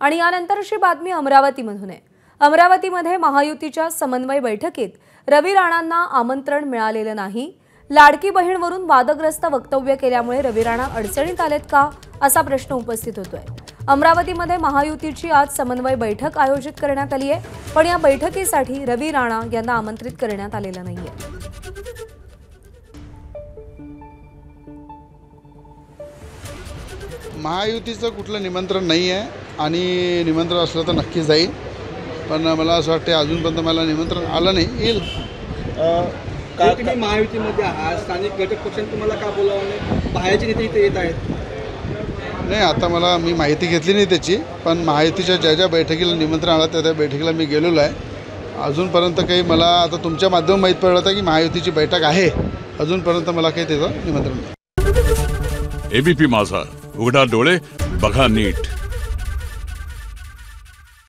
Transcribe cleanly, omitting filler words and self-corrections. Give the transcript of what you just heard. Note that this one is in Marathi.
आणि यानंतरची बातमी अमरावतीमधून आहे। अमरावतीमध्ये महायुतीच्या समन्वय बैठकीत रवी राणांना आमंत्रण मिळालेलं नाही। लाडकी बहीणवरून वादग्रस्त वक्तव्य केल्यामुळे रवी राणा अडचणीत आलेत का असा प्रश्न उपस्थित होतोय। अमरावतीमध्ये महायुतीची आज समन्वय बैठक आयोजित करण्यात आली आहे, पण या बैठकीसाठी रवी राणा यांना आमंत्रित करण्यात आलेलं नाहीये। महायुतीचं कुठलं निमंत्रण नाही आहे आणि निमंत्रण असलं तर नक्की जाईल, पण मला असं वाटतं अजूनपर्यंत मला निमंत्रण आलं नाही। येईल तुम्ही महायुतीमध्ये आहात, स्थानिक घटक पक्षांनी तुम्हाला का बोलावलं नाही? बाहेरचे नेते इथे येत आहेत। नाही, आता मला मी माहिती घेतली नाही त्याची, पण महायुतीच्या ज्या ज्या बैठकीला निमंत्रण आलं त्या बैठकीला मी गेलेलो आहे। अजूनपर्यंत काही मला आता तुमच्या माध्यमातून माहीत पडलं होतं की महायुतीची बैठक आहे, अजूनपर्यंत मला काही त्याचं निमंत्रण नाही। एबीपी माझा, उघडा डोळे बघा नीट।